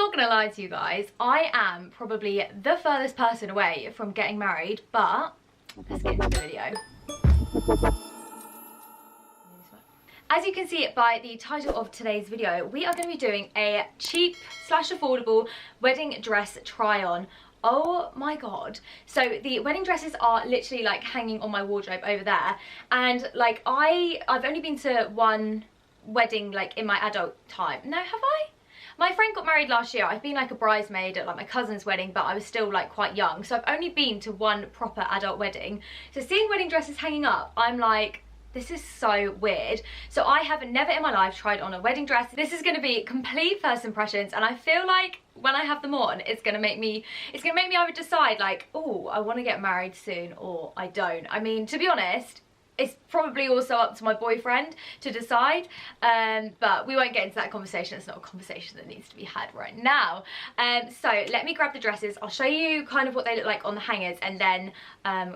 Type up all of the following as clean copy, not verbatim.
not gonna lie to you guys, I am probably the furthest person away from getting married, but let's get into the video. As you can see by the title of today's video, we are going to be doing a cheap / affordable wedding dress try on. Oh my god. So the wedding dresses are literally like hanging on my wardrobe over there, and like I've only been to one wedding like in my adult time. No, have I? My friend got married last year. I've been like a bridesmaid at like my cousin's wedding, but I was still like quite young, so I've only been to one proper adult wedding. So seeing wedding dresses hanging up, I'm like, this is so weird. So I have never in my life tried on a wedding dress. This is going to be complete first impressions, and I feel like when I have them on, it's gonna make me either decide like, oh, I want to get married soon, or I don't. I mean, to be honest, it's probably also up to my boyfriend to decide, but we won't get into that conversation. It's not a conversation that needs to be had right now. So let me grab the dresses. I'll show you kind of what they look like on the hangers, and then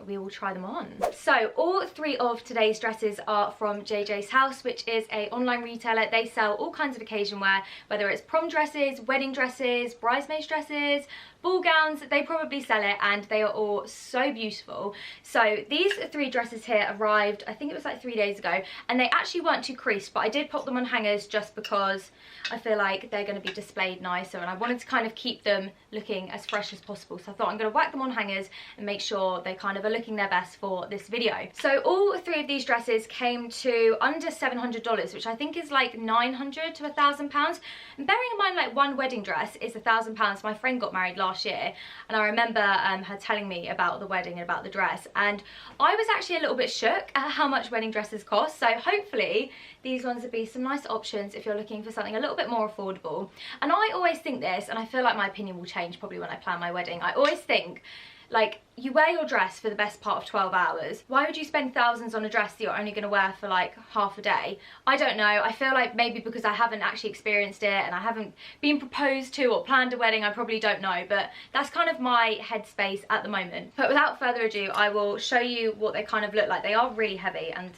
we will try them on. So all three of today's dresses are from JJsHouse, which is an online retailer. They sell all kinds of occasion wear, whether it's prom dresses, wedding dresses, bridesmaids dresses, ball gowns. They probably sell it, and they are all so beautiful. So these three dresses here arrived, I think it was like 3 days ago, and they actually weren't too creased, but I did pop them on hangers just because I feel like they're going to be displayed nicer, and I wanted to kind of keep them looking as fresh as possible. So I thought I'm going to whack them on hangers and make sure they kind of are looking their best for this video. So all three of these dresses came to under $700, which I think is like £900 to £1,000. And bearing in mind, like, one wedding dress is £1,000. My friend got married last year, and I remember her telling me about the wedding and about the dress, and I was actually a little bit shook at how much wedding dresses cost. So hopefully these ones would be some nice options if you're looking for something a little bit more affordable. And I always think this, and I feel like my opinion will change probably when I plan my wedding, I always think, like, you wear your dress for the best part of 12 hours. Why would you spend thousands on a dress that you're only going to wear for like half a day? I don't know. I feel like maybe because I haven't actually experienced it and I haven't been proposed to or planned a wedding, I probably don't know. But that's kind of my headspace at the moment. But without further ado, I will show you what they kind of look like. They are really heavy, and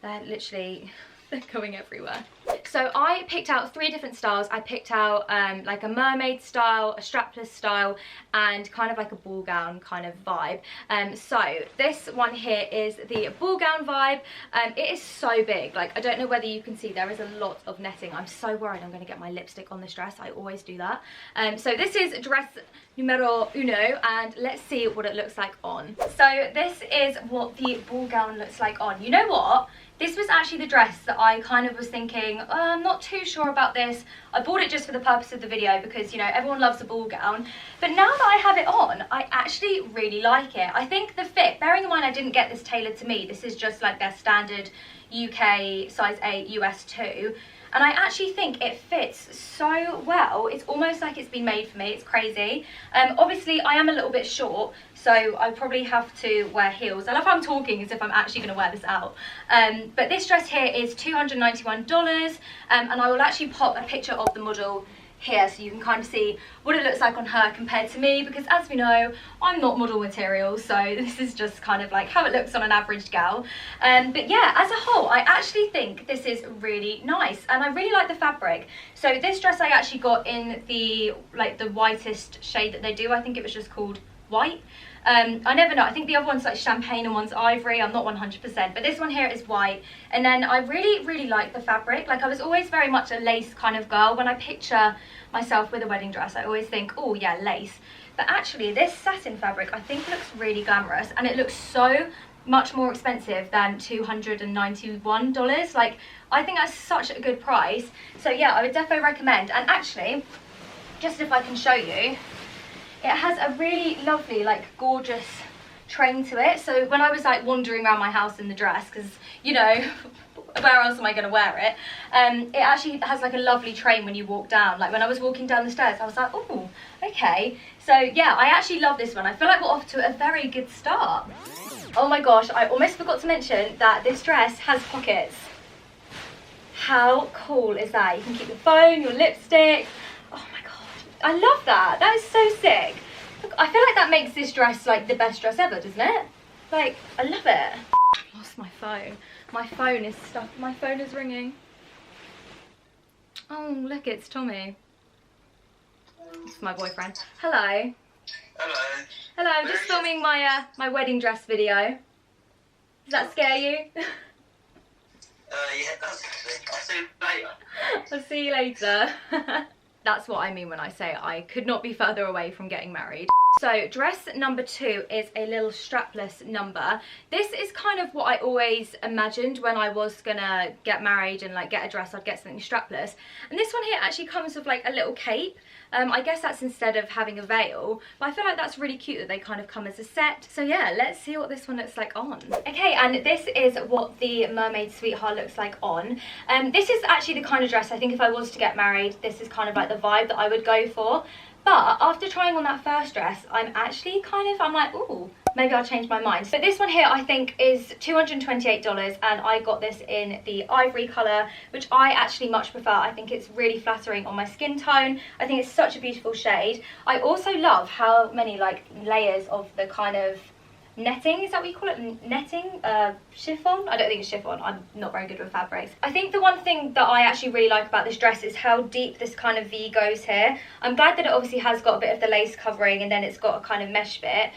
they're literally... they're going everywhere. So I picked out 3 different styles. I picked out like a mermaid style, a strapless style, and kind of like a ball gown kind of vibe. So this one here is the ball gown vibe. It is so big. Like, I don't know whether you can see, there is a lot of netting. I'm so worried I'm going to get my lipstick on this dress. I always do that. So this is dress numero uno, and let's see what it looks like on. So this is what the ball gown looks like on. You know what? This was actually the dress that I kind of was thinking, oh, I'm not too sure about this. I bought it just for the purpose of the video because, you know, everyone loves a ball gown. But now that I have it on, I actually really like it. I think the fit, bearing in mind I didn't get this tailored to me, this is just like their standard UK size 8, US 2. And I actually think it fits so well. It's almost like it's been made for me. It's crazy. Obviously, I am a little bit short, so I probably have to wear heels. I love how I'm talking as if I'm actually going to wear this out. But this dress here is $291, and I will actually pop a picture of the model here so you can kind of see what it looks like on her compared to me, because as we know, I'm not model material, so this is just kind of like how it looks on an average gal. But yeah, as a whole, I actually think this is really nice, and I really like the fabric. So this dress I actually got in the like the whitest shade that they do. I think it was just called white. I never know. I think the other one's like champagne and one's ivory. I'm not 100%, but this one here is white. And then I really like the fabric. Like, I was always very much a lace kind of girl. When I picture myself with a wedding dress, I always think, oh yeah, lace. But actually this satin fabric I think looks really glamorous, and it looks so much more expensive than $291. Like, I think that's such a good price. So yeah, I would definitely recommend. And actually, just if I can show you, it has a really lovely, like, gorgeous train to it. So when I was like wandering around my house in the dress, because, you know, where else am I going to wear it, it actually has like a lovely train when you walk down. Like, when I was walking down the stairs, I was like, oh, okay. So yeah, I actually love this one. I feel like we're off to a very good start. Oh my gosh, I almost forgot to mention that this dress has pockets. How cool is that? You can keep your phone, your lipstick. Oh my god, I love that. That is so sick. Look, I feel like that makes this dress like the best dress ever, doesn't it? Like, I love it. I lost my phone. My phone is stuck. My phone is ringing. Oh, look, it's Tommy. It's my boyfriend. Hello. Hello. Hello, I'm just filming my my wedding dress video. Does that scare you? Yeah, that's actually. I'll see you later. I'll see you later. That's what I mean when I say I could not be further away from getting married. So dress number 2 is a little strapless number. This is kind of what I always imagined when I was gonna get married and like get a dress, I'd get something strapless. And this one here actually comes with like a little cape. I guess that's instead of having a veil, but I feel like that's really cute that they kind of come as a set. So yeah, let's see what this one looks like on. Okay, and this is what the Mermaid Sweetheart looks like on. This is actually the kind of dress I think if I was to get married, this is kind of like the vibe that I would go for. But after trying on that first dress, I'm actually I'm like, ooh, maybe I'll change my mind. So this one here I think is $228, and I got this in the ivory colour, which I actually much prefer. I think it's really flattering on my skin tone. I think it's such a beautiful shade. I also love how many like layers of the kind of netting, is that what you call it? Netting? Chiffon? I don't think it's chiffon. I'm not very good with fabrics. I think the one thing that I actually really like about this dress is how deep this kind of V goes here. I'm glad that it obviously has got a bit of the lace covering and then it's got a kind of mesh bit.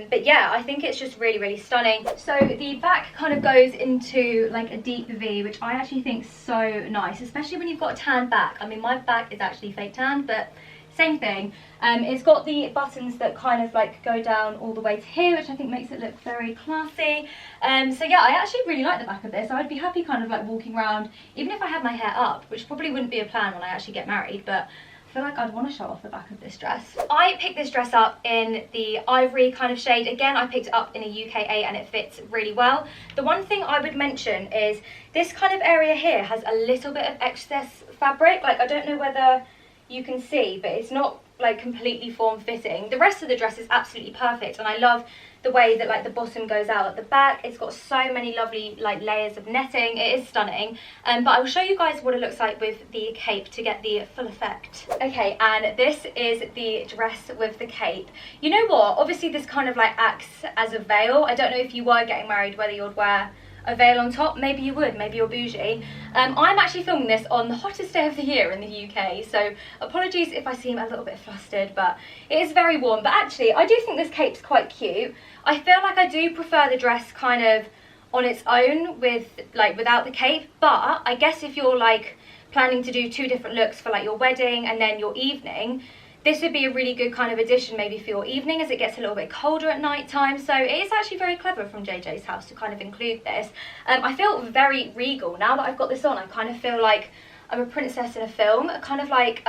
But yeah, I think it's just really, really stunning. So the back kind of goes into like a deep V, which I actually think is so nice, especially when you've got a tan back. I mean, my back is actually fake tan, but same thing. It's got the buttons that kind of like go down all the way to here, which I think makes it look very classy. So yeah, I actually really like the back of this. I would be happy kind of like walking around, even if I had my hair up, which probably wouldn't be a plan when I actually get married, but I feel like I'd want to show off the back of this dress. I picked this dress up in the ivory kind of shade. Again, I picked it up in a UK8 and it fits really well. The one thing I would mention is this kind of area here has a little bit of excess fabric. Like, I don't know whether you can see, but it's not like completely form-fitting. The rest of the dress is absolutely perfect, and I love the way that like the bottom goes out at the back. It's got so many lovely like layers of netting. It is stunning. But I will show you guys what it looks like with the cape to get the full effect. Okay, and this is the dress with the cape. You know what, obviously this kind of like acts as a veil. I don't know if you were getting married whether you'd wear a veil on top. Maybe you would, maybe you're bougie. I'm actually filming this on the hottest day of the year in the UK, so apologies if I seem a little bit flustered, but it is very warm. But actually I do think this cape's quite cute. I feel like I do prefer the dress kind of on its own with like without the cape, but I guess if you're like planning to do 2 different looks for like your wedding and then your evening, this would be a really good kind of addition maybe for your evening, as it gets a little bit colder at night time. So it is actually very clever from JJsHouse to kind of include this. I feel very regal now that I've got this on. I kind of feel like I'm a princess in a film, kind of like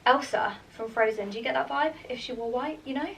Elsa from Frozen. Do you get that vibe? If she wore white, you know?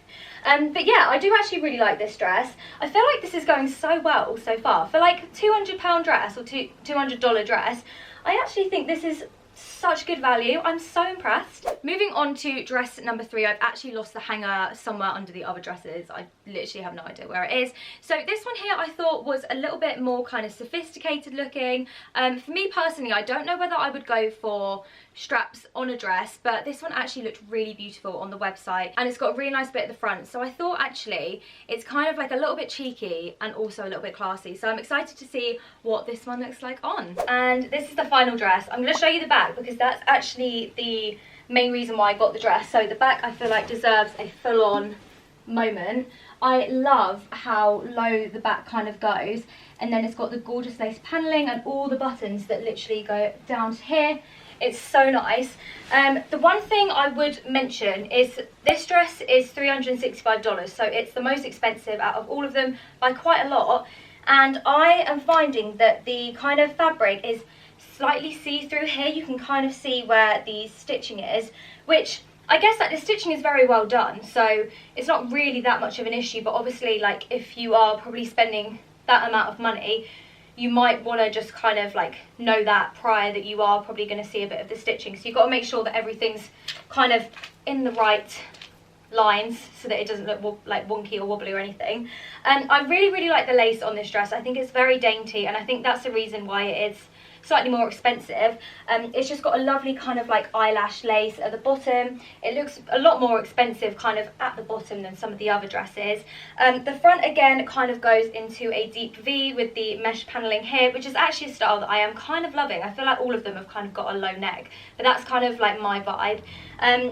But yeah, I do actually really like this dress. I feel like this is going so well so far. For like £200 dress or $200 dress, I actually think this is such good value. I'm so impressed. Moving on to dress number 3, I've actually lost the hanger somewhere under the other dresses. I literally have no idea where it is. So this one here I thought was a little bit more kind of sophisticated looking. For me personally, I don't know whether I would go for straps on a dress, but this one actually looked really beautiful on the website, and it's got a really nice bit at the front. So I thought actually it's kind of like a little bit cheeky and also a little bit classy. So I'm excited to see what this one looks like on. And this is the final dress. I'm going to show you the back because that's actually the main reason why I got the dress. So the back I feel like deserves a full-on moment. I love how low the back kind of goes, and then it's got the gorgeous lace paneling and all the buttons that literally go down to here. It's so nice. The one thing I would mention is this dress is $365, so it's the most expensive out of all of them by quite a lot. And I am finding that the kind of fabric is slightly see-through here. You can kind of see where the stitching is, which I guess that the stitching is very well done, so it's not really that much of an issue. But obviously, like, if you are probably spending that amount of money, you might want to just kind of like know that prior that you are probably going to see a bit of the stitching. So you've got to make sure that everything's kind of in the right lines so that it doesn't look like wonky or wobbly or anything. I really like the lace on this dress. I think it's very dainty, and I think that's the reason why it is slightly more expensive. It's just got a lovely kind of like eyelash lace at the bottom. It looks a lot more expensive kind of at the bottom than some of the other dresses. The front again kind of goes into a deep V with the mesh paneling here, which is actually a style that I am kind of loving. I feel like all of them have kind of got a low neck, but that's kind of like my vibe.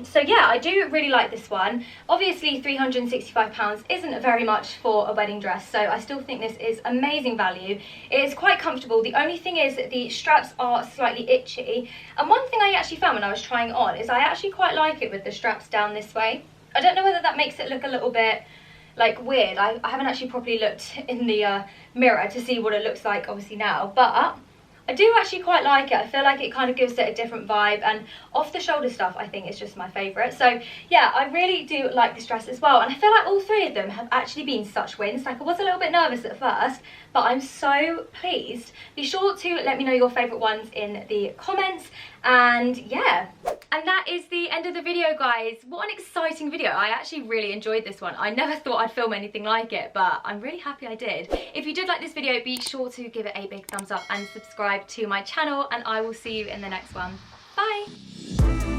So yeah, I do really like this one. Obviously £365 isn't very much for a wedding dress, so I still think this is amazing value. It is quite comfortable. The only thing is that the straps are slightly itchy, and one thing I actually found when I was trying it on is I actually quite like it with the straps down this way. I don't know whether that makes it look a little bit like weird. I haven't actually properly looked in the mirror to see what it looks like obviously now, but I do actually quite like it. I feel like it kind of gives it a different vibe, and off the shoulder stuff I think is just my favourite. So yeah, I really do like this dress as well, and I feel like all three of them have actually been such wins. Like, I was a little bit nervous at first, but I'm so pleased. Be sure to let me know your favourite ones in the comments, and yeah. And that is the end of the video, guys. What an exciting video. I actually really enjoyed this one. I never thought I'd film anything like it, but I'm really happy I did. If you did like this video, be sure to give it a big thumbs up and subscribe to my channel, and I will see you in the next one. Bye!